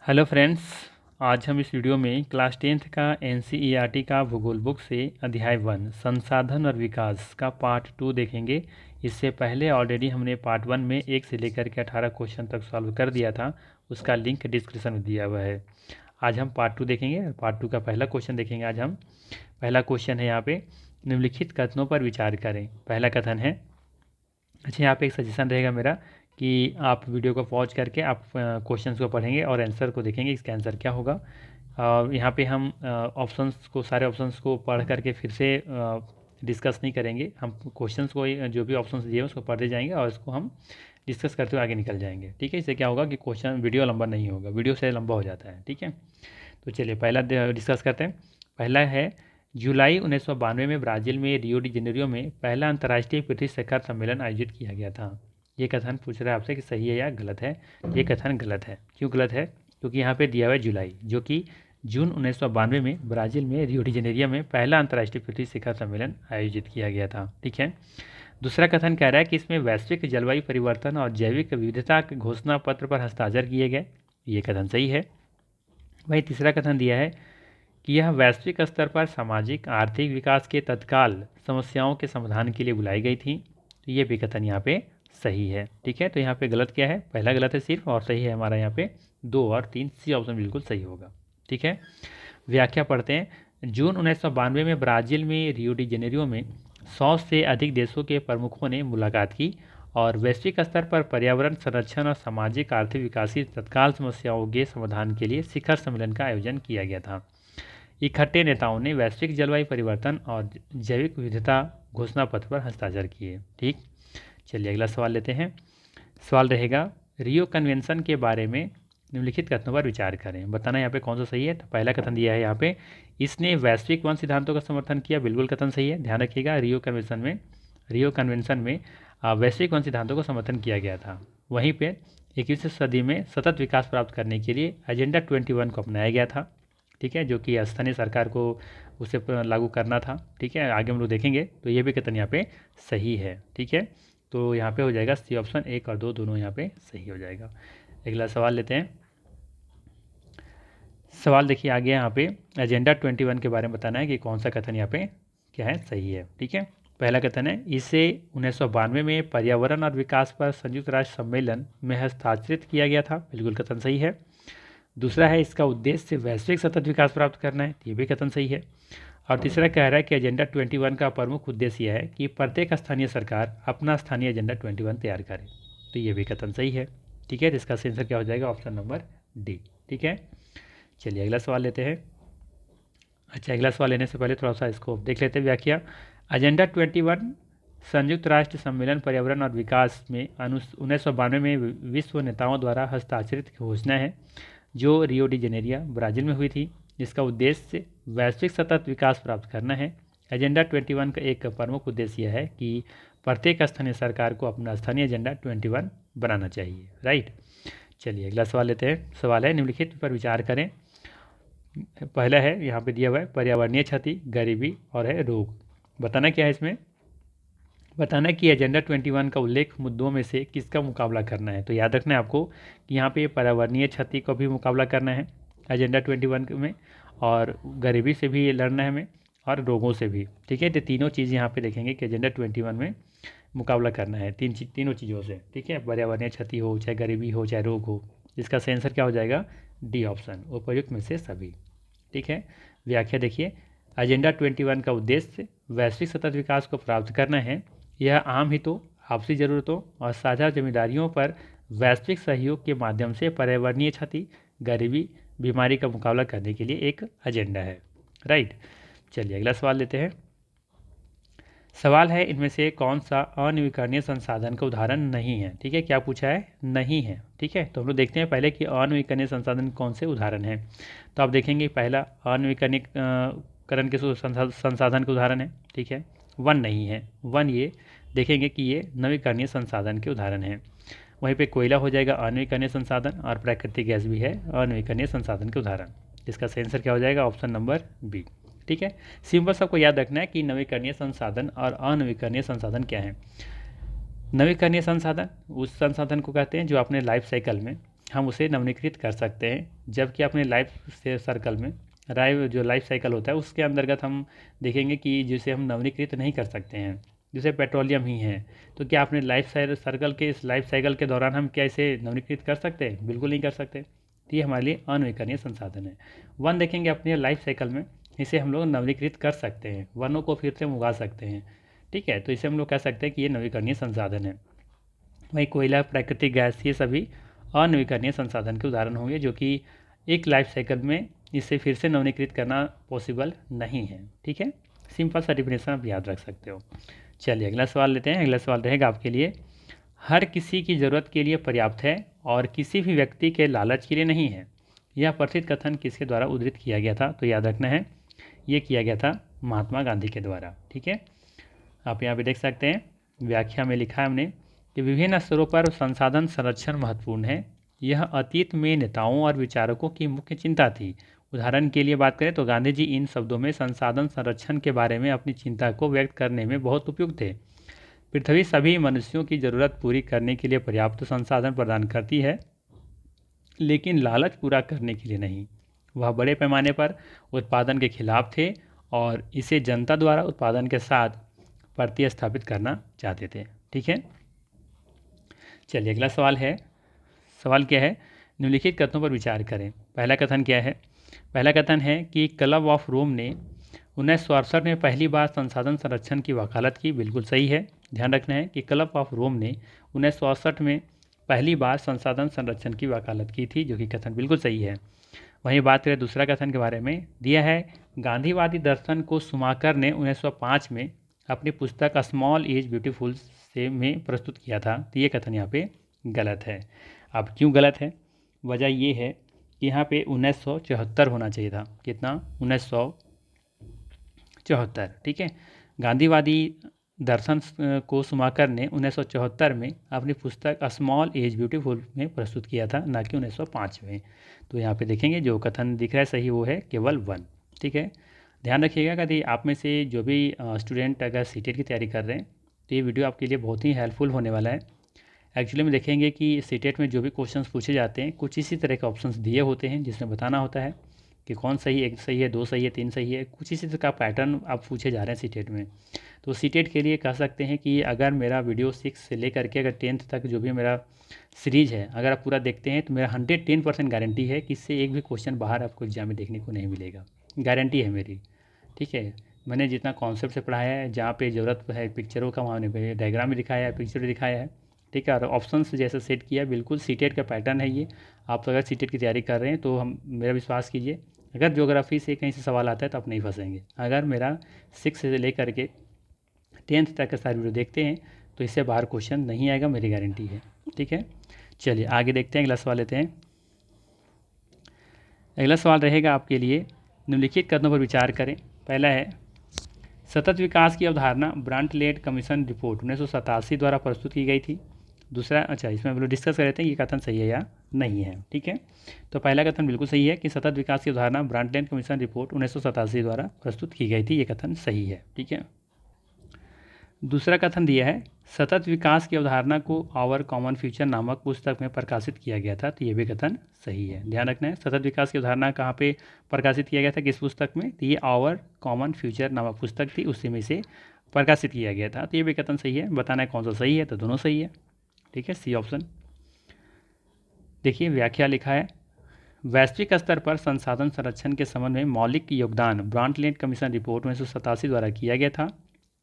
Hello friends. आज हम इस वीडियो में क्लास 10th का एनसीईआरटी का भूगोल बुक से अध्याय 1 संसाधन और विकास का पार्ट 2 देखेंगे। इससे पहले ऑलरेडी हमने पार्ट 1 में 1 से लेकर के 18 क्वेश्चन तक सॉल्व कर दिया था। उसका लिंक डिस्क्रिप्शन में दिया हुआ है। आज हम पार्ट 2 देखेंगे। पार्ट 2 का पहला क्वेश्चन देखेंगे। आज हम पहला क्वेश्चन है यहाँ पे, निम्नलिखित कथनों पर विचार करें। पहला कथन है, अच्छा यहाँ पे एक सजेशन रहेगा मेरा कि आप वीडियो को पॉज करके आप क्वेश्चंस को पढ़ेंगे और आंसर को देखेंगे, इसका आंसर क्या होगा। यहाँ पे हम ऑप्शंस को, सारे ऑप्शंस को पढ़ करके फिर से डिस्कस नहीं करेंगे। हम क्वेश्चंस को, जो भी ऑप्शंस दिए हैं उसको पढ़ते जाएंगे और इसको हम डिस्कस करते हुए आगे निकल जाएंगे। ठीक है, इससे क्या होगा कि क्वेश्चन वीडियो लंबा नहीं होगा, वीडियो से लंबा हो जाता है। ठीक है, तो चलिए पहला डिस्कस करते हैं। पहला है, जुलाई 1992 में ब्राज़ील में रियो डी जेनेरियो में पहला अंतर्राष्ट्रीय पृथ्वी शिखर सम्मेलन आयोजित किया गया था। ये कथन पूछ रहा है आपसे कि सही है या गलत है। ये कथन गलत है। क्यों गलत है? क्योंकि यहाँ पे दिया हुआ है जुलाई, जो कि जून 1992 में ब्राज़ील में रियो डी जेनेरियो में पहला अंतर्राष्ट्रीय पृथ्वी शिखर सम्मेलन आयोजित किया गया था। ठीक है। दूसरा कथन कह रहा है कि इसमें वैश्विक जलवायु परिवर्तन और जैविक विविधता के घोषणा पत्र पर हस्ताक्षर किए गए। ये कथन सही है। वही तीसरा कथन दिया है कि यह वैश्विक स्तर पर सामाजिक आर्थिक विकास के तत्काल समस्याओं के समाधान के लिए बुलाई गई थी। तो ये भी कथन यहाँ पे सही है। ठीक है, तो यहाँ पे गलत क्या है? पहला गलत है सिर्फ, और सही है हमारा यहाँ पे 2 और 3, सी ऑप्शन बिल्कुल सही होगा। ठीक है, व्याख्या पढ़ते हैं। जून 1992 में ब्राज़ील में रियो डी जेनेरियो में 100 से अधिक देशों के प्रमुखों ने मुलाकात की और वैश्विक स्तर पर पर्यावरण संरक्षण और सामाजिक आर्थिक विकास की तत्काल समस्याओं के समाधान के लिए शिखर सम्मेलन का आयोजन किया गया था। इकट्ठे नेताओं ने वैश्विक जलवायु परिवर्तन और जैविक विविधता घोषणा पत्र पर हस्ताक्षर किए। ठीक, चलिए अगला सवाल लेते हैं। सवाल रहेगा, रियो कन्वेंशन के बारे में निम्नलिखित कथनों पर विचार करें। बताना यहाँ पे कौन सा सही है। तो पहला कथन दिया है यहाँ पे, इसने वैश्विक वन सिद्धांतों का समर्थन किया। बिल्कुल कथन सही है। ध्यान रखिएगा, रियो कन्वेंशन में वैश्विक वन सिद्धांतों का समर्थन किया गया था। वहीं पे 21वीं सदी में सतत विकास प्राप्त करने के लिए एजेंडा 21 को अपनाया गया था। ठीक है, जो कि स्थानीय सरकार को उसे लागू करना था। ठीक है, आगे हम लोग देखेंगे। तो ये भी कथन यहाँ पे सही है। ठीक है, तो यहाँ पे हो जाएगा सी ऑप्शन, 1 और 2 दोनों यहाँ पे सही हो जाएगा। अगला सवाल लेते हैं। सवाल देखिए आगे, यहाँ पे एजेंडा 21 के बारे में बताना है कि कौन सा कथन यहाँ पे क्या है, सही है। ठीक है, पहला कथन है, इसे 1992 में पर्यावरण और विकास पर संयुक्त राष्ट्र सम्मेलन में हस्ताक्षरित किया गया था। बिल्कुल कथन सही है। दूसरा है, इसका उद्देश्य वैश्विक सतत विकास प्राप्त करना है। ये भी कथन सही है। और तीसरा कह रहा है कि एजेंडा 21 का प्रमुख उद्देश्य यह है कि प्रत्येक स्थानीय सरकार अपना स्थानीय एजेंडा 21 तैयार करे। तो ये भी कथन सही है। ठीक है, तो इसका आंसर क्या हो जाएगा? Option number D. ठीक है, चलिए अगला सवाल लेते हैं। अच्छा, अगला सवाल लेने से पहले थोड़ा सा इसको देख लेते हैं व्याख्या। एजेंडा 21 संयुक्त राष्ट्र सम्मेलन पर्यावरण और विकास में 1992 में विश्व नेताओं द्वारा हस्ताक्षरित घोषणा है, जो रियो डी जेनेरिया ब्राज़ील में हुई थी। इसका उद्देश्य वैश्विक सतत विकास प्राप्त करना है। एजेंडा 21 का एक प्रमुख उद्देश्य यह है कि प्रत्येक स्थानीय सरकार को अपना स्थानीय एजेंडा 21 बनाना चाहिए। राइट, चलिए अगला सवाल लेते हैं। सवाल है, निम्नलिखित पर विचार करें। पहला है, यहाँ पे दिया हुआ है पर्यावरणीय क्षति, गरीबी और है रोग। बताना क्या है इसमें? बताना कि एजेंडा 21 का उल्लेख मुद्दों में से किसका मुकाबला करना है। तो याद रखना है आपको कि यहाँ पे पर्यावरणीय क्षति का भी मुकाबला करना है एजेंडा 21 में, और गरीबी से भी लड़ना है हमें, और रोगों से भी। ठीक है, तो तीनों चीज़ यहाँ पे देखेंगे कि एजेंडा 21 में मुकाबला करना है तीनों चीज़ों से। ठीक है, पर्यावरणीय क्षति हो, चाहे गरीबी हो, चाहे रोग हो। इसका सही आंसर क्या हो जाएगा? डी ऑप्शन, उपयुक्त में से सभी। ठीक है, व्याख्या देखिए। एजेंडा 21 का उद्देश्य वैश्विक सतत विकास को प्राप्त करना है। यह आम हितों, आपसी ज़रूरतों और साझा जिम्मेदारियों पर वैश्विक सहयोग के माध्यम से पर्यावरणीय क्षति, गरीबी, बीमारी का मुकाबला करने के लिए एक एजेंडा है। राइट, चलिए अगला सवाल लेते हैं। सवाल है, इनमें से कौन सा अनवीकरणीय संसाधन का उदाहरण नहीं है? ठीक है, क्या पूछा है? नहीं है। ठीक है, तो हम लोग देखते हैं पहले कि अनवीकरणीय संसाधन कौन से उदाहरण हैं। तो आप देखेंगे पहला अनवीकरणीय करण के संसाधन के उदाहरण है। ठीक है, वन नहीं है। वन ये देखेंगे कि ये नवीकरणीय संसाधन के उदाहरण हैं। वहीं पे कोयला हो जाएगा अनवीकरणीय संसाधन, और प्राकृतिक गैस भी है अनवीकरणीय संसाधन के उदाहरण। इसका सही आंसर क्या हो जाएगा? Option number B. ठीक है, सिंपल सबको याद रखना है कि नवीकरणीय संसाधन और अनवीकरणीय संसाधन क्या है। नवीकरणीय संसाधन उस संसाधन को कहते हैं जो अपने लाइफ साइकिल में हम उसे नवीनीकृत कर सकते हैं, जबकि अपने लाइफ सर्कल में लाइफ साइकिल होता है उसके अंतर्गत हम देखेंगे कि जिसे हम नवीनीकृत नहीं कर सकते हैं, जैसे पेट्रोलियम ही है। तो क्या अपने सर्कल के इस लाइफ साइकिल के दौरान हम क्या इसे नवीनीकृत कर सकते हैं? बिल्कुल नहीं कर सकते। तो ये हमारे लिए अनवीकरणीय संसाधन है। वन देखेंगे अपने लाइफ साइकिल में, इसे हम लोग नवीनीकृत कर सकते हैं, वनों को फिर से हम उगा सकते हैं। ठीक है, तो इसे हम लोग कह सकते हैं कि ये नवीकरणीय संसाधन है। वही कोयला, प्राकृतिक गैस, ये सभी अनवीकरणीय संसाधन के उदाहरण होंगे, जो कि एक लाइफ साइकिल में इसे फिर से नवीनीकृत करना पॉसिबल नहीं है। ठीक है, सिंपल सा डिफिनेशन आप याद रख सकते हो। चलिए अगला सवाल लेते हैं। अगला सवाल रहेगा आपके लिए, हर किसी की ज़रूरत के लिए पर्याप्त है और किसी भी व्यक्ति के लालच के लिए नहीं है। यह प्रसिद्ध कथन किसके द्वारा उद्धृत किया गया था? तो याद रखना है, ये किया गया था महात्मा गांधी के द्वारा। ठीक है, आप यहाँ पे देख सकते हैं व्याख्या में लिखा है हमने कि विभिन्न स्तरों पर संसाधन संरक्षण महत्वपूर्ण है। यह अतीत में नेताओं और विचारकों की मुख्य चिंता थी। उदाहरण के लिए बात करें तो गांधी जी इन शब्दों में संसाधन संरक्षण के बारे में अपनी चिंता को व्यक्त करने में बहुत उपयुक्त थे। पृथ्वी सभी मनुष्यों की ज़रूरत पूरी करने के लिए पर्याप्त संसाधन प्रदान करती है, लेकिन लालच पूरा करने के लिए नहीं। वह बड़े पैमाने पर उत्पादन के खिलाफ थे और इसे जनता द्वारा उत्पादन के साथ प्रतिस्थापित करना चाहते थे। ठीक है, चलिए अगला सवाल है। सवाल क्या है? निम्नलिखित कथनों पर विचार करें। पहला कथन क्या है? पहला कथन है कि क्लब ऑफ रोम ने 1968 में पहली बार संसाधन संरक्षण की वकालत की। बिल्कुल सही है। ध्यान रखना है कि क्लब ऑफ रोम ने 1968 में पहली बार संसाधन संरक्षण की वकालत की थी, जो कि कथन बिल्कुल सही है। वहीं बात करें दूसरा कथन के बारे में, दिया है गांधीवादी दर्शन को सुमाकर ने 1905 में अपनी पुस्तक स्मॉल एज ब्यूटीफुल से में प्रस्तुत किया था। तो ये कथन यहाँ पे गलत है। अब क्यों गलत है? वजह ये है कि यहाँ पे 1974 होना चाहिए था। कितना? 1974। ठीक है, गांधीवादी दर्शन को सुमाकर ने 1974 में अपनी पुस्तक स्मॉल एज ब्यूटीफुल में प्रस्तुत किया था, ना कि 1905 में। तो यहाँ पे देखेंगे जो कथन दिख रहा है सही वो है केवल 1। ठीक है, ध्यान रखिएगा यदि आप में से जो भी स्टूडेंट अगर सीटेट की तैयारी कर रहे हैं तो ये वीडियो आपके लिए बहुत ही हेल्पफुल होने वाला है। एक्चुअली में देखेंगे कि सीटेट में जो भी क्वेश्चंस पूछे जाते हैं कुछ इसी तरह के ऑप्शंस दिए होते हैं, जिसमें बताना होता है कि कौन सही, एक सही है, दो सही है, तीन सही है। कुछ इसी तरह का पैटर्न आप पूछे जा रहे हैं सीटेट में। तो सीटेट के लिए कह सकते हैं कि अगर मेरा वीडियो 6 से लेकर के अगर 10th तक जो भी मेरा सीरीज़ है अगर आप पूरा देखते हैं तो मेरा 110% गारंटी है कि इससे एक भी क्वेश्चन बाहर आपको एग्जाम में देखने को नहीं मिलेगा। गारंटी है मेरी। ठीक है, मैंने जितना कॉन्सेप्ट से पढ़ाया है, जहाँ पे ज़रूरत है पिक्चरों का वहाँ पे डायग्राम भी दिखाया है, पिक्चर भी दिखाया है। ठीक है, और ऑप्शंस जैसे सेट किया, बिल्कुल सीटेट का पैटर्न है ये। आप अगर सीटेट की तैयारी कर रहे हैं तो हम मेरा विश्वास कीजिए, अगर ज्योग्राफी से कहीं से सवाल आता है तो आप नहीं फंसेंगे। अगर मेरा 6 से लेकर के 10th तक का सारे वीडियो देखते हैं तो इससे बाहर क्वेश्चन नहीं आएगा, मेरी गारंटी है। ठीक है, चलिए आगे देखते हैं, अगला सवाल लेते हैं। अगला सवाल रहेगा आपके लिए, निम्नलिखित कथनों पर विचार करें। पहला है, सतत विकास की अवधारणा ब्रांटलेट कमीशन रिपोर्ट 1987 द्वारा प्रस्तुत की गई थी। दूसरा, अच्छा इसमें हम लोग डिस्कस कर लेते हैं ये कथन सही है या नहीं है। ठीक है, तो पहला कथन बिल्कुल सही है कि सतत विकास की अवधारणा ब्रांटलेट कमीशन रिपोर्ट 1987 द्वारा प्रस्तुत की गई थी, ये कथन सही है। ठीक है, दूसरा कथन दिया है, सतत विकास की अवधारणा को आवर कॉमन फ्यूचर नामक पुस्तक में प्रकाशित किया गया था। तो ये भी कथन सही है। ध्यान रखना है, सतत विकास की अवधारणा कहाँ पे प्रकाशित किया गया था, किस पुस्तक में? तो ये आवर कॉमन फ्यूचर नामक पुस्तक थी, उसी में से प्रकाशित किया गया था। तो ये भी कथन सही है। बताना है कौन सा सही है, तो दोनों सही है। ठीक है, सी ऑप्शन। देखिए व्याख्या लिखा है, वैश्विक स्तर पर संसाधन संरक्षण के संबंध में मौलिक योगदान ब्रांटलेट कमीशन रिपोर्ट 1987 द्वारा किया गया था।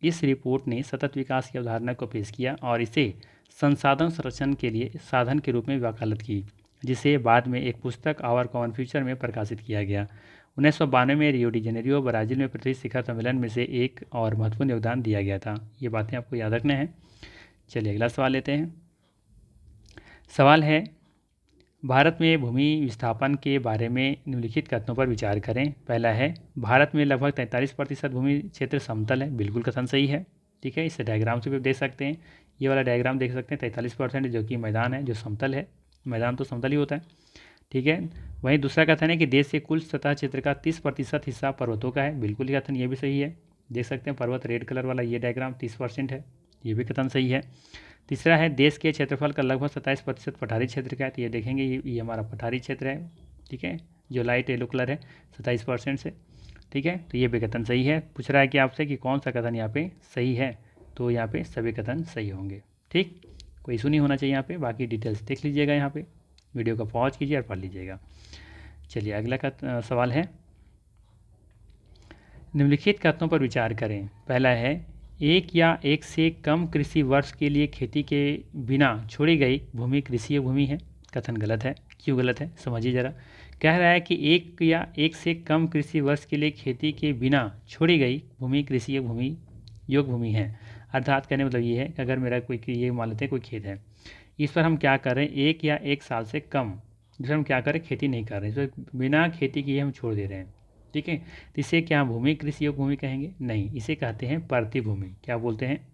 इस रिपोर्ट ने सतत विकास की अवधारणा को पेश किया और इसे संसाधन संरक्षण के लिए साधन के रूप में वकालत की, जिसे बाद में एक पुस्तक आवर कॉमन फ्यूचर में प्रकाशित किया गया। 1992 में रियो डी जेनेरियो ब्राज़ील में पृथ्वी शिखर सम्मेलन में से एक और महत्वपूर्ण योगदान दिया गया था। ये बातें आपको याद रखना है। चलिए अगला सवाल लेते हैं। सवाल है, भारत में भूमि विस्थापन के बारे में निम्नलिखित कथनों पर विचार करें। पहला है, भारत में लगभग 43% भूमि क्षेत्र समतल है। बिल्कुल कथन सही है। ठीक है, इस डायग्राम से भी देख सकते हैं, ये वाला डायग्राम देख सकते हैं, 43% जो कि मैदान है, जो समतल है। मैदान तो समतल ही होता है। ठीक है, वहीं दूसरा कथन है कि देश के कुल सतह क्षेत्र का 30% हिस्सा पर्वतों का है। बिल्कुल कथन ये भी सही है। देख सकते हैं पर्वत रेड कलर वाला ये डायग्राम 30% है, ये भी कथन सही है। तीसरा है देश के क्षेत्रफल का लगभग 27% पठारी क्षेत्र का है, तो ये देखेंगे ये हमारा पठारी क्षेत्र है, ठीक है, जो लाइट येलो कलर है 27% से, ठीक है। तो ये भी कथन सही है। पूछ रहा है कि आपसे कि कौन सा कथन यहाँ पे सही है, तो यहाँ पे सभी कथन सही होंगे, ठीक, कोई इशू नहीं होना चाहिए यहाँ पे। बाकी डिटेल्स देख लीजिएगा, यहाँ पे वीडियो को पॉज कीजिए और पढ़ लीजिएगा। चलिए अगला सवाल है, निम्नलिखित कथनों पर विचार करें। पहला है, एक या एक से कम कृषि वर्ष के लिए खेती के बिना छोड़ी गई भूमि कृषि भूमि है। कथन गलत है। क्यों गलत है समझिए ज़रा। कह रहा है कि एक या एक से कम कृषि वर्ष के लिए खेती के बिना छोड़ी गई भूमि कृषि भूमि योग भूमि है। अर्थात कहने मतलब ये है कि अगर मेरा कोई ये मान लेते हैं कोई खेत है, इस पर हम क्या कर रहे हैं, एक या एक साल से कम जिसमें हम क्या करें, खेती नहीं कर रहे हैं, तो बिना खेती किए हम छोड़ दे रहे हैं, ठीक है। तो इसे क्या भूमि कृषि योग भूमि कहेंगे? नहीं, इसे कहते हैं परती भूमि। क्या बोलते हैं?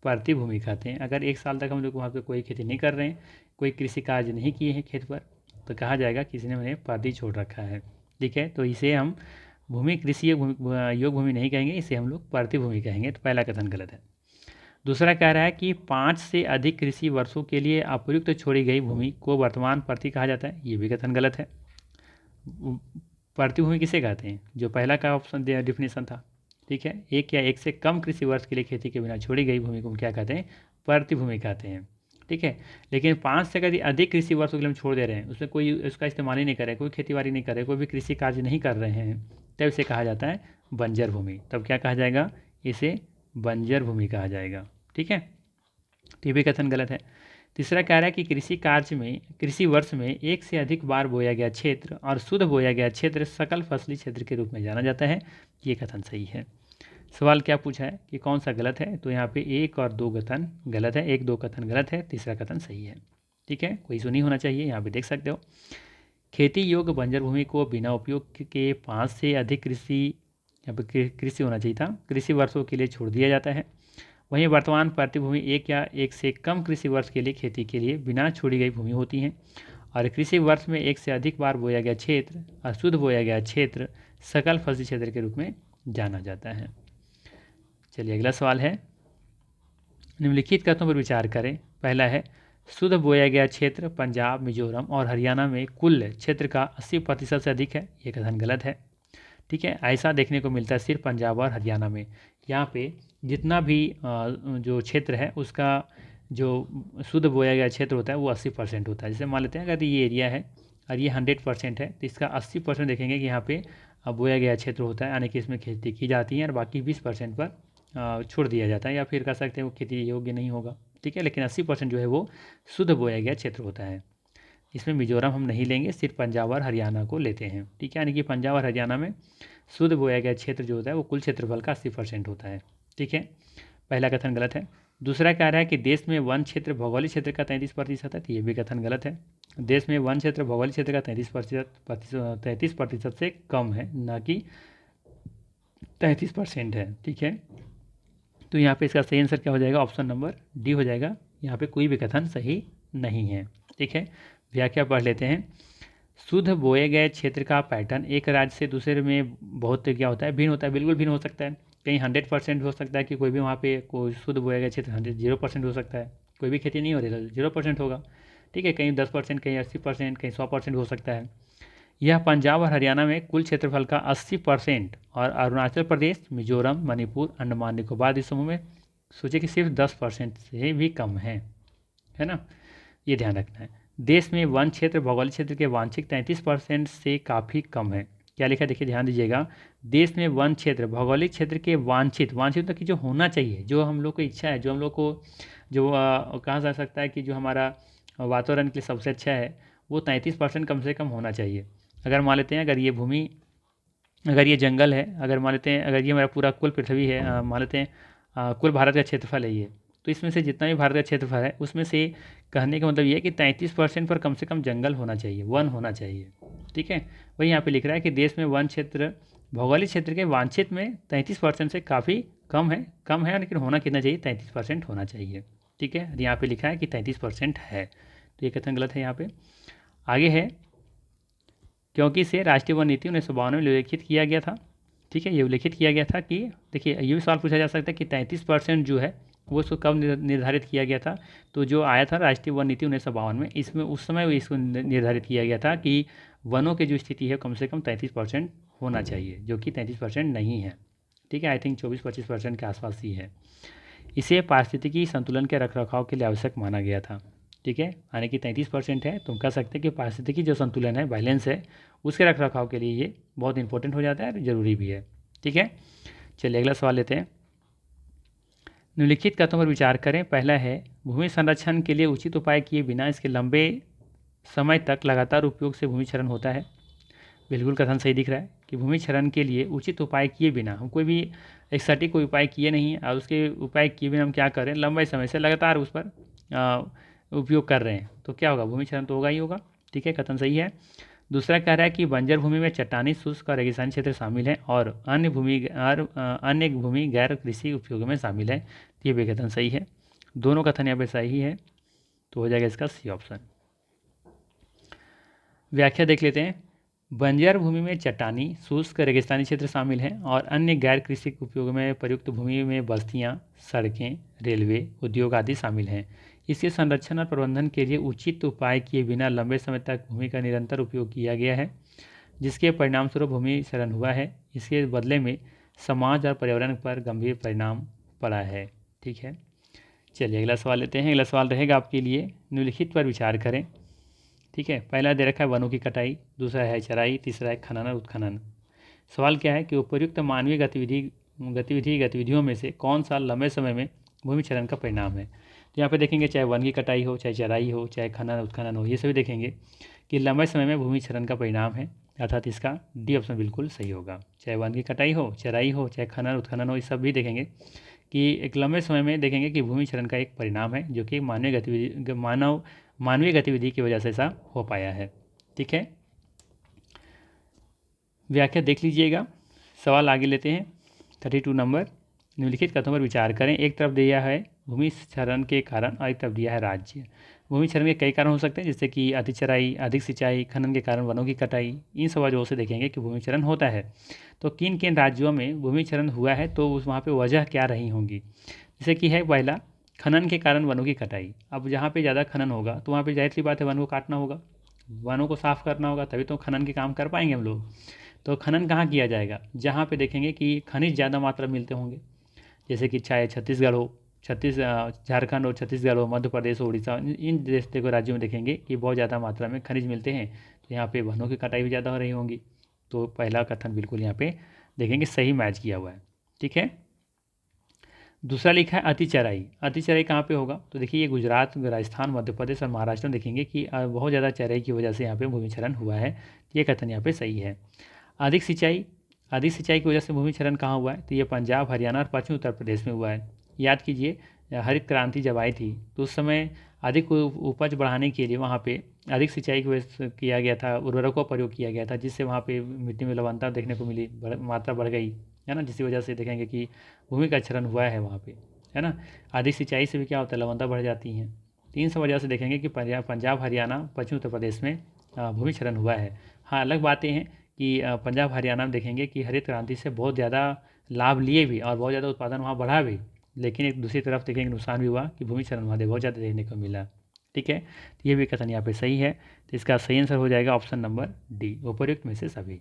परती भूमि कहते हैं। अगर एक साल तक हम लोग वहाँ पे कोई खेती नहीं कर रहे हैं, कोई कृषि कार्य नहीं किए हैं खेत पर, तो कहा जाएगा किसी ने उन्हें परती छोड़ रखा है, ठीक है। तो इसे हम भूमि कृषि योग भूमि नहीं कहेंगे, इसे हम लोग परती भूमि कहेंगे। तो पहला कथन गलत है। दूसरा कह रहा है कि 5 से अधिक कृषि वर्षों के लिए अप्रयुक्त छोड़ी गई भूमि को वर्तमान परती कहा जाता है। ये भी कथन गलत है। परती भूमि किसे कहते हैं? जो पहला का ऑप्शन डिफिनेशन था, ठीक है, एक या एक से कम कृषि वर्ष के लिए खेती के बिना छोड़ी गई भूमि को क्या कहते हैं? परती भूमि कहते हैं, ठीक है। लेकिन 5 से कभी अधिक कृषि वर्षों के लिए हम छोड़ दे रहे हैं, उसमें कोई उसका इस्तेमाल ही नहीं कर रहे, कोई खेतीबाड़ी नहीं कर रहे, कोई भी कृषि कार्य नहीं कर रहे हैं, तब इसे कहा जाता है बंजर भूमि। तब क्या कहा जाएगा? इसे बंजर भूमि कहा जाएगा, ठीक है। तो ये भी कथन गलत है। तीसरा कह रहा है कि कृषि वर्ष में एक से अधिक बार बोया गया क्षेत्र और शुद्ध बोया गया क्षेत्र सकल फसली क्षेत्र के रूप में जाना जाता है। ये कथन सही है। सवाल क्या पूछा है कि कौन सा गलत है, तो यहाँ पे 1 और 2 कथन गलत है, 1-2 कथन गलत है, तीसरा कथन सही है, ठीक है, कोई इशू नहीं होना चाहिए। यहाँ पे देख सकते हो, खेती योग्य बंजर भूमि को बिना उपयोग के 5 से अधिक यहाँ पे कृषि होना चाहिए था, कृषि वर्षों के लिए छोड़ दिया जाता है। वहीं वर्तमान परती भूमि एक या एक से कम कृषि वर्ष के लिए खेती के लिए बिना छोड़ी गई भूमि होती हैं, और कृषि वर्ष में एक से अधिक बार बोया गया क्षेत्र और शुद्ध बोया गया क्षेत्र सकल फसली क्षेत्र के रूप में जाना जाता है। चलिए अगला सवाल है, निम्नलिखित कथनों पर विचार करें। पहला है, शुद्ध बोया गया क्षेत्र पंजाब, मिजोरम और हरियाणा में कुल क्षेत्र का 80% से अधिक है। ये कथन गलत है, ठीक है। ऐसा देखने को मिलता है सिर्फ पंजाब और हरियाणा में। यहाँ पे जितना भी जो क्षेत्र है उसका जो शुद्ध बोया गया क्षेत्र होता है वो 80% होता है। जैसे मान लेते हैं अगर ये एरिया है और ये 100% है, तो इसका 80% देखेंगे कि यहाँ पे बोया गया क्षेत्र होता है, यानी कि इसमें खेती की जाती है, और बाकी 20% पर छोड़ दिया जाता है, या फिर कह सकते हैं वो खेती योग्य नहीं होगा, ठीक है। लेकिन 80% जो है वो शुद्ध बोया गया क्षेत्र होता है। इसमें मिजोरम हम नहीं लेंगे, सिर्फ पंजाब और हरियाणा को लेते हैं, ठीक है। यानी कि पंजाब और हरियाणा में शुद्ध बोया गया क्षेत्र जो होता है वो कुल क्षेत्रफल का 80% होता है, ठीक है। पहला कथन गलत है। दूसरा कह रहा है कि देश में वन क्षेत्र भौगोलिक क्षेत्र का 33% है, तो ये भी कथन गलत है। देश में वन क्षेत्र भौगोलिक क्षेत्र का 33% से कम है, ना कि 33% है, ठीक है। तो यहाँ पे इसका सही आंसर क्या हो जाएगा? ऑप्शन नंबर डी हो जाएगा। यहाँ पे कोई भी कथन सही नहीं है, ठीक है। व्याख्या पढ़ लेते हैं। शुद्ध बोए गए क्षेत्र का पैटर्न एक राज्य से दूसरे में बहुत क्या होता है, भिन्न होता है, बिल्कुल भिन्न हो सकता है। कहीं 100% हो सकता है कि कोई भी वहाँ पे कोई शुद्ध बोया गया क्षेत्र 0% हो सकता है, कोई भी खेती नहीं हो रही तो 0% होगा, ठीक है। कहीं 10%, कहीं 80%, कहीं 100% हो सकता है। यह पंजाब और हरियाणा में कुल क्षेत्रफल का 80% और अरुणाचल प्रदेश, मिजोरम, मणिपुर, अंडमान निकोबार द्वीप समूह में सोचे कि सिर्फ 10% से भी कम है ना, ये ध्यान रखना है। देश में वन क्षेत्र भौगोलिक क्षेत्र के वांछित 33% से काफ़ी कम है। क्या लिखा देखिए, ध्यान दीजिएगा। देश में वन क्षेत्र भौगोलिक क्षेत्र के वांछित मतलब कि जो होना चाहिए, जो हम लोग को इच्छा है, जो हम लोग को जो कहा जा सकता है कि जो हमारा वातावरण के लिए सबसे अच्छा है, वो 33% कम से कम होना चाहिए। अगर मान लेते हैं अगर ये भूमि, अगर ये जंगल है, अगर मान लेते हैं अगर ये हमारा पूरा कुल पृथ्वी है, मान लेते हैं कुल भारत का क्षेत्रफल है ये, तो इसमें से जितना भी भारत का क्षेत्रफल है उसमें से कहने का मतलब ये है कि 33% पर कम से कम जंगल होना चाहिए, वन होना चाहिए, ठीक है। वही यहाँ पे लिख रहा है कि देश में वन क्षेत्र भौगोलिक क्षेत्र के वांछित में 33% से काफ़ी कम है, लेकिन होना कितना चाहिए? 33% होना चाहिए, ठीक है। यहाँ पे लिखा है कि 33% है, तो ये कथन गलत है। यहाँ पे आगे है, क्योंकि इसे राष्ट्रीय वन नीति 1952 में उल्लेखित किया गया था, ठीक है। ये उल्लेखित किया गया था कि देखिए ये भी सवाल पूछा जा सकता है कि 33% जो है वो उसको कब निर्धारित किया गया था? तो जो आया था राष्ट्रीय वन नीति 1952 में, इसमें उस समय इसको निर्धारित किया गया था कि वनों की जो स्थिति है कम से कम 33% होना चाहिए, जो कि 33% नहीं है। ठीक है, आई थिंक 24-25% के आसपास ही है। इसे पारिस्थितिकी संतुलन के रखरखाव के लिए आवश्यक माना गया था। ठीक है, यानी कि 33% है, तुम कह सकते हैं कि पारिस्थितिकी जो संतुलन है, बैलेंस है, उसके रखरखाव के लिए ये बहुत इंपॉर्टेंट हो जाता है और ज़रूरी भी है। ठीक है, चलिए अगला सवाल लेते हैं। निम्नलिखित कथनों पर विचार करें। पहला है, भूमि संरक्षण के लिए उचित उपाय किए बिना इसके लंबे समय तक लगातार उपयोग से भूमि क्षरण होता है। बिल्कुल कथन सही दिख रहा है कि भूमि क्षरण के लिए उचित उपाय किए बिना, हम कोई भी एक सटीक कोई उपाय किए नहीं और उसके उपाय किए बिना हम क्या करें, लंबे समय से लगातार उस पर उपयोग कर रहे हैं, तो क्या होगा, भूमि क्षरण तो होगा ही होगा। ठीक है, कथन सही है। दूसरा कह रहा है कि बंजर भूमि में चट्टानी, शुष्क और रेगिस्तानी क्षेत्र शामिल हैं और अन्य भूमि गैर कृषि उपयोगों में शामिल है। ये भी कथन सही है। दोनों कथन यहाँ पे सही है, तो हो जाएगा इसका सी ऑप्शन। व्याख्या देख लेते हैं। बंजर भूमि में चट्टानी, शुष्क रेगिस्तानी क्षेत्र शामिल हैं और अन्य गैर कृषि उपयोग में प्रयुक्त भूमि में बस्तियां, सड़कें, रेलवे, उद्योग आदि शामिल हैं। इसके संरक्षण और प्रबंधन के लिए उचित उपाय किए बिना लंबे समय तक भूमि का निरंतर उपयोग किया गया है, जिसके परिणामस्वरूप भूमि क्षरण हुआ है। इसके बदले में समाज और पर्यावरण पर गंभीर परिणाम पड़ा है। ठीक है, चलिए अगला सवाल लेते हैं। अगला सवाल रहेगा आपके लिए, निम्नलिखित पर विचार करें। ठीक है, पहला दे रखा है वनों की कटाई, दूसरा है चराई, तीसरा है खनन और उत्खनन। सवाल क्या है कि उपर्युक्त मानवीय गतिविधियों में से कौन सा लंबे समय में भूमि क्षरण का परिणाम है। तो यहाँ पे देखेंगे, चाहे वन की कटाई हो, चाहे चराई हो, चाहे खनन उत्खनन हो, ये सभी देखेंगे कि लंबे समय में भूमि क्षरण का परिणाम है, अर्थात इसका डी ऑप्शन बिल्कुल सही होगा। चाहे वन की कटाई हो, चराई हो, चाहे खनन उत्खनन हो, ये सब भी देखेंगे कि एक लंबे समय में देखेंगे कि भूमि क्षरण का एक परिणाम है, जो कि मानवीय गतिविधि की वजह से ऐसा हो पाया है। ठीक है, व्याख्या देख लीजिएगा। सवाल आगे लेते हैं। 32 नंबर, निम्नलिखित कथनों पर विचार करें। एक तरफ दिया है भूमि क्षरण के कारण और एक तरफ दिया है राज्य। भूमि क्षरण के कई कारण हो सकते हैं, जैसे कि अधिक चराई, अधिक सिंचाई, खनन के कारण वनों की कटाई। इन सब वजहों से देखेंगे कि भूमि क्षरण होता है। तो किन किन राज्यों में भूमि क्षरण हुआ है, तो उस वहाँ पर वजह क्या रही होंगी। जैसे कि है पहला, खनन के कारण वनों की कटाई। अब जहाँ पे ज़्यादा खनन होगा तो वहाँ पे जाहिर सी बात है वन को काटना होगा, वनों को साफ करना होगा, तभी तो खनन के काम कर पाएंगे हम लोग। तो खनन कहाँ किया जाएगा, जहाँ पे देखेंगे कि खनिज ज़्यादा मात्रा मिलते होंगे, जैसे कि चाहे छत्तीसगढ़ हो, झारखंड हो, छत्तीसगढ़ हो, मध्य प्रदेश हो, उड़ीसा, इन जैसे को राज्यों में देखेंगे कि बहुत ज़्यादा मात्रा में खनिज मिलते हैं, तो यहाँ पे वनों की कटाई भी ज़्यादा हो रही होंगी। तो पहला कथन बिल्कुल यहाँ पे देखेंगे सही मैच किया हुआ है। ठीक है, दूसरा लिखा है अति चराई। अति चराई कहाँ पे होगा, तो देखिए ये गुजरात, राजस्थान, मध्य प्रदेश और महाराष्ट्र में देखेंगे कि बहुत ज़्यादा चराई की वजह से यहाँ पे भूमि क्षरण हुआ है। ये कथन यहाँ पे सही है। अधिक सिंचाई, अधिक सिंचाई की वजह से भूमि क्षरण कहाँ हुआ है, तो ये पंजाब, हरियाणा और पश्चिमी उत्तर प्रदेश में हुआ है। याद कीजिए, हरित क्रांति जब आई थी तो उस समय अधिक उपज बढ़ाने के लिए वहाँ पे अधिक सिंचाई की वजह से किया गया था, उर्वरकों का प्रयोग किया गया था, जिससे वहाँ पे मिट्टी में लवणता देखने को मिली, मात्रा बढ़ गई है ना, जिसकी वजह से देखेंगे कि भूमि का क्षरण हुआ है वहाँ पे, है ना। अधिक सिंचाई से भी क्या होता है, लवणता बढ़ जाती हैं। तो इन सब वजह से देखेंगे कि पंजाब, हरियाणा, पश्चिमी उत्तर प्रदेश में भूमि क्षरण हुआ है। हाँ, अलग बातें हैं कि पंजाब, हरियाणा में देखेंगे कि हरित क्रांति से बहुत ज़्यादा लाभ लिए भी और बहुत ज़्यादा उत्पादन वहाँ बढ़ा भी, लेकिन एक दूसरी तरफ देखेंगे नुकसान भी हुआ कि भूमि क्षरण वहाँ बहुत ज़्यादा देखने को मिला। ठीक है, तो ये भी कथन यहाँ पे सही है। तो इसका सही आंसर हो जाएगा ऑप्शन नंबर डी, उपर्युक्त में से सभी।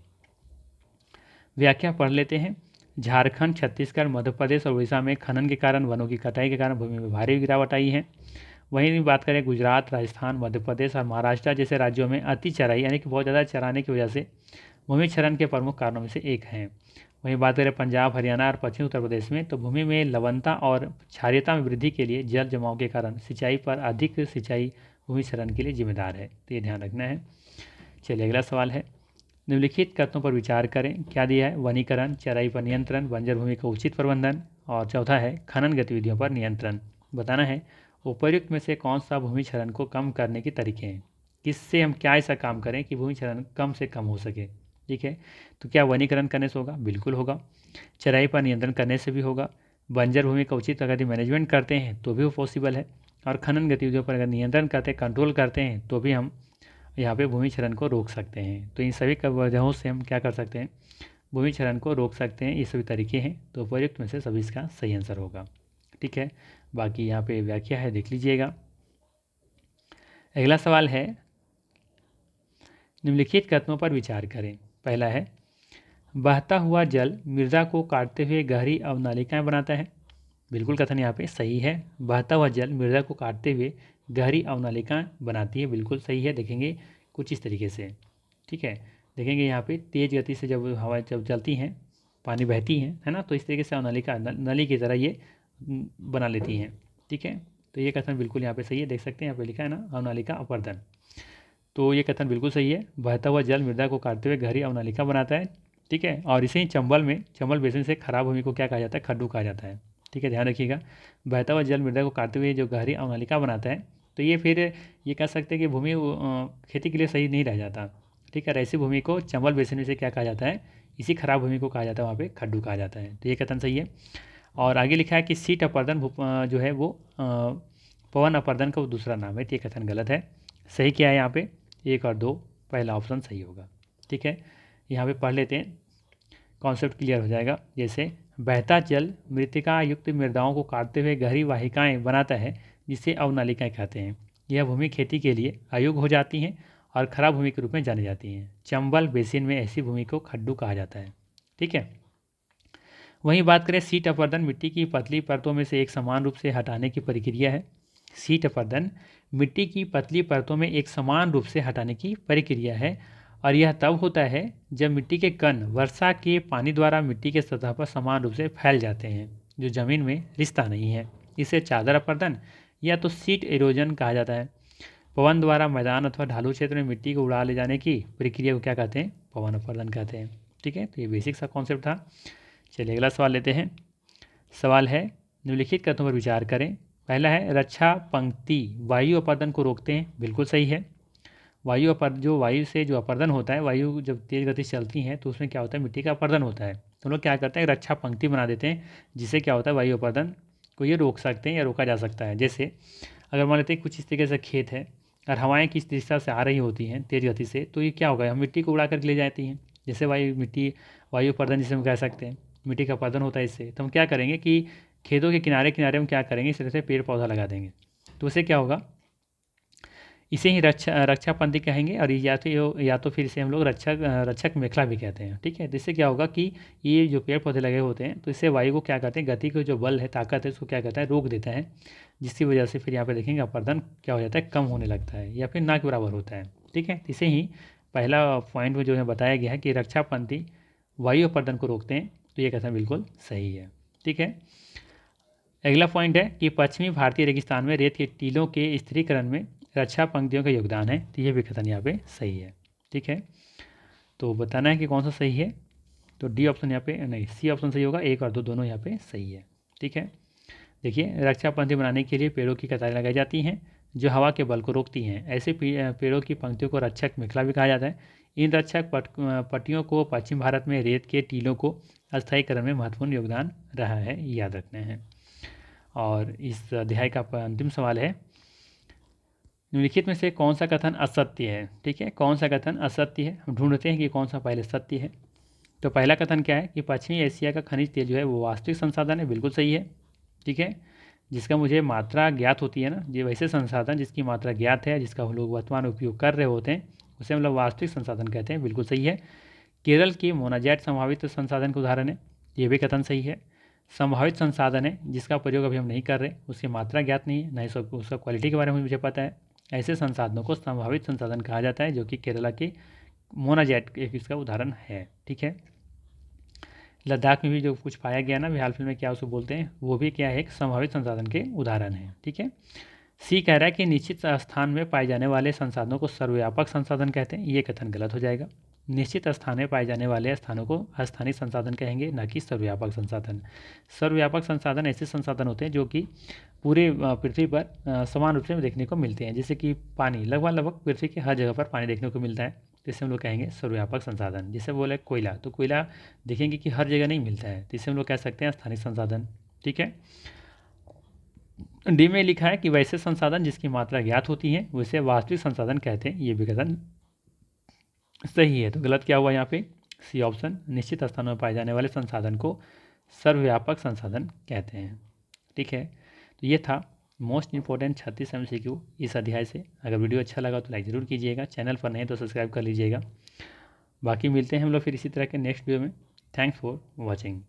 व्याख्या पढ़ लेते हैं। झारखंड, छत्तीसगढ़, मध्य प्रदेश और उड़ीसा में खनन के कारण, वनों की कटाई के कारण भूमि में भारी गिरावट आई है। वहीं बात करें गुजरात, राजस्थान, मध्य प्रदेश और महाराष्ट्र जैसे राज्यों में अति चराई यानी कि बहुत ज़्यादा चराने की वजह से भूमि क्षरण के प्रमुख कारणों में से एक हैं। वहीं बात करें पंजाब, हरियाणा और पश्चिमी उत्तर प्रदेश में, तो भूमि में लवणता और क्षारीयता में वृद्धि के लिए जल जमाव के कारण सिंचाई पर अधिक सिंचाई भूमि क्षरण के लिए जिम्मेदार है। तो ये ध्यान रखना है। चलिए अगला सवाल है, निम्नलिखित कथनों पर विचार करें। क्या दिया है, वनीकरण, चराई पर नियंत्रण, बंजर भूमि का उचित प्रबंधन, और चौथा है खनन गतिविधियों पर नियंत्रण। बताना है उपर्युक्त में से कौन सा भूमि क्षरण को कम करने के तरीके हैं, किससे हम क्या ऐसा काम करें कि भूमि क्षरण कम से कम हो सके। ठीक है, तो क्या वनीकरण करने से होगा, बिल्कुल होगा। चराई पर नियंत्रण करने से भी होगा। बंजर भूमि का उचित अगर मैनेजमेंट करते हैं तो भी वो पॉसिबल है। और खनन गतिविधियों पर अगर नियंत्रण करते, कंट्रोल करते हैं, तो भी हम यहाँ पे भूमि क्षरण को रोक सकते हैं। तो इन सभी वजहों से हम क्या कर सकते हैं, भूमि क्षरण को रोक सकते हैं। ये सभी तरीके हैं, तो उपयुक्त में से सभी इसका सही आंसर होगा। ठीक है, बाकी यहाँ पे व्याख्या है, देख लीजिएगा। अगला सवाल है, निम्नलिखित कथनों पर विचार करें। पहला है, बहता हुआ जल मृदा को काटते हुए गहरी अवनालिकाएं बनाता है। बिल्कुल कथन यहाँ पे सही है। बहता हुआ जल मृदा को काटते हुए गहरी अवनालिकाएं बनाती है, बिल्कुल सही है। देखेंगे कुछ इस तरीके से, ठीक है। देखेंगे यहाँ पे तेज गति से जब हवा जब चलती हैं, पानी बहती है ना, तो इस तरीके से अवनालिका नली की तरह ये बना लेती हैं, ठीक है। तो ये कथन बिल्कुल यहाँ पे सही है, देख सकते हैं यहाँ पे लिखा है ना, अवनालिका अपर्दन। तो ये कथन बिल्कुल सही है। बहता हुआ जल मृदा को काटते हुए गहरी अवनालिका बनाता है, ठीक है। और इसे ही चंबल बेसिन से खराब भूमि को क्या कहा जाता है, खड्डू कहा जाता है, ठीक है, ध्यान रखिएगा। बहता हुआ जल मृदा को काटते हुए जो गहरी अवनालिका बनाता है, तो ये फिर ये कह सकते हैं कि भूमि खेती के लिए सही नहीं रह जाता, ठीक है। ऐसी भूमि को चंबल बेसिन में से क्या कहा जाता है, इसी खराब भूमि को कहा जाता है, वहाँ पे खड्डू कहा जाता है। तो ये कथन सही है। और आगे लिखा है कि सीट अपर्दन जो है वो पवन अपर्दन का वो दूसरा नाम है, तो ये कथन गलत है। सही क्या है यहाँ पे, 1 और 2, पहला ऑप्शन सही होगा, ठीक है। यहाँ पे पढ़ लेते हैं, कॉन्सेप्ट क्लियर हो जाएगा। जैसे बहता जल मृतिका युक्त मृदाओं को काटते हुए गहरी वाहिकाएं बनाता है, जिसे अवनालिकाएं कहते हैं। यह भूमि खेती के लिए अयोग्य हो जाती हैं और खराब भूमि के रूप में जानी जाती हैं। चंबल बेसिन में ऐसी भूमि को खड्डू कहा जाता है, ठीक है। वहीं बात करें सीट अपर्दन, मिट्टी की पतली परतों में से एक समान रूप से हटाने की प्रक्रिया है। सीट अपर्दन मिट्टी की पतली परतों में एक समान रूप से हटाने की प्रक्रिया है, और यह तब होता है जब मिट्टी के कण वर्षा के पानी द्वारा मिट्टी के सतह पर समान रूप से फैल जाते हैं, जो जमीन में रिश्ता नहीं है। इसे चादर अपर्दन या तो सीट एरोजन कहा जाता है। पवन द्वारा मैदान अथवा ढालू क्षेत्र में मिट्टी को उड़ा ले जाने की प्रक्रिया को क्या कहते हैं, पवन अपर्दन कहते हैं, ठीक है। तो ये बेसिक सा कॉन्सेप्ट था। चलिए अगला सवाल लेते हैं। सवाल है, निम्नलिखित कथनों पर विचार करें। पहला है, रक्षा पंक्ति वायु अपर्दन को रोकते हैं, बिल्कुल सही है। जो वायु से जो अपर्दन होता है, वायु जब तेज गति से चलती हैं तो उसमें क्या होता है, मिट्टी का अपर्दन होता है। तो लोग क्या करते हैं, रक्षा पंक्ति बना देते हैं, जिससे क्या होता है, वायु अपर्दन को ये रोक सकते हैं या रोका जा सकता है। जैसे अगर मान लेते हैं कुछ इस तरीके से खेत है और हवाएं किस दिशा से आ रही होती हैं तेज गति से, तो ये क्या होगा, हम मिट्टी को उड़ा कर ले जाती हैं। जैसे वायु अपर्दन जिसे हम कह सकते हैं, मिट्टी का अपर्दन होता है इससे। तो हम क्या करेंगे कि खेतों के किनारे किनारे हम क्या करेंगे, इस तरह से पेड़ पौधा लगा देंगे, तो उससे क्या होगा, इसे ही रक्षापंथी कहेंगे। और या तो फिर इसे हम लोग रक्षक मेखला भी कहते हैं, ठीक है। तो इससे क्या होगा कि ये जो पेड़ पौधे लगे होते हैं, तो इससे वायु को क्या कहते हैं, गति को जो बल है, ताकत है, उसको क्या कहता है, रोक देता है, जिसकी वजह से फिर यहाँ पे देखेंगे अपर्दन क्या हो जाता है, कम होने लगता है या फिर ना के बराबर होता है, ठीक है। इसे ही पहला पॉइंट में जो है बताया गया है कि रक्षापंथी वायु अपर्दन को रोकते हैं, तो ये कथन बिल्कुल सही है, ठीक है। अगला पॉइंट है कि पश्चिमी भारतीय रेगिस्तान में रेत के टीलों के स्थिरीकरण में रक्षा पंक्तियों का योगदान है, तो ये भी कथन यहाँ पे सही है, ठीक है। तो बताना है कि कौन सा सही है, तो डी ऑप्शन यहाँ पे नहीं, सी ऑप्शन सही होगा। 1 और 2 दोनों यहाँ पे सही है, ठीक है। देखिए, रक्षा पंक्ति बनाने के लिए पेड़ों की कतारें लगाई जाती हैं, जो हवा के बल को रोकती हैं। ऐसे पेड़ों की पंक्तियों को रक्षक मेखला भी कहा जाता है। इन रक्षक पट्टियों को पश्चिम भारत में रेत के टीलों को अस्थायीकरण में महत्वपूर्ण योगदान रहा है, याद रखना है। और इस अध्याय का अंतिम सवाल है, निम्नलिखित में से कौन सा कथन असत्य है, ठीक है। कौन सा कथन असत्य है, हम ढूंढते हैं कि कौन सा पहले सत्य है। तो पहला कथन क्या है कि पश्चिमी एशिया का खनिज तेल जो है वो वास्तविक संसाधन है, बिल्कुल सही है, ठीक है। जिसका मुझे मात्रा ज्ञात होती है ना, ये वैसे संसाधन जिसकी मात्रा ज्ञात है, जिसका हम लोग वर्तमान उपयोग कर रहे होते हैं, उसे हम लोग वास्तविक संसाधन कहते हैं, बिल्कुल सही है। केरल की मोनाजैट संभावित संसाधन का उदाहरण है, ये भी कथन सही है। संभावित संसाधन है जिसका प्रयोग अभी हम नहीं कर रहे, उसकी मात्रा ज्ञात नहीं है, ना ही उसका क्वालिटी के बारे में मुझे पता है। ऐसे संसाधनों को संभावित संसाधन कहा जाता है, जो कि केरला की मोनाजैट एक इसका उदाहरण है, ठीक है। लद्दाख में भी जो कुछ पाया गया ना, भी हाल फिलहाल में क्या उसको बोलते हैं, वो भी क्या है, एक संभावित संसाधन के उदाहरण है, ठीक है। सी कह रहा है कि निश्चित स्थान में पाए जाने वाले संसाधनों को सर्वव्यापक संसाधन कहते हैं, ये कथन गलत हो जाएगा। निश्चित स्थान में पाए जाने वाले स्थानों को स्थानीय संसाधन कहेंगे, ना कि सर्वव्यापक संसाधन। सर्वव्यापक संसाधन ऐसे संसाधन होते हैं जो कि पूरे पृथ्वी पर समान रूप से देखने को मिलते हैं, जैसे कि पानी लगभग पृथ्वी के हर जगह पर पानी देखने को मिलता है, जिसे हम लोग कहेंगे सर्वव्यापक संसाधन। जैसे बोले कोयला, तो कोयला देखेंगे कि हर जगह नहीं मिलता है, तो इसे हम लोग कह सकते हैं स्थानीय संसाधन, ठीक है। डी में लिखा है कि वैसे संसाधन जिसकी मात्रा ज्ञात होती है वैसे वास्तविक संसाधन कहते हैं, ये भी कथन सही है। तो गलत क्या हुआ यहाँ पे, सी ऑप्शन, निश्चित स्थानों में पाए जाने वाले संसाधन को सर्वव्यापक संसाधन कहते हैं, ठीक है, तो ये था मोस्ट इंपॉर्टेंट 36 MCQ इस अध्याय से। अगर वीडियो अच्छा लगा तो लाइक ज़रूर कीजिएगा, चैनल पर नहीं तो सब्सक्राइब कर लीजिएगा। बाकी मिलते हैं हम लोग फिर इसी तरह के नेक्स्ट वीडियो में। Thanks for watching.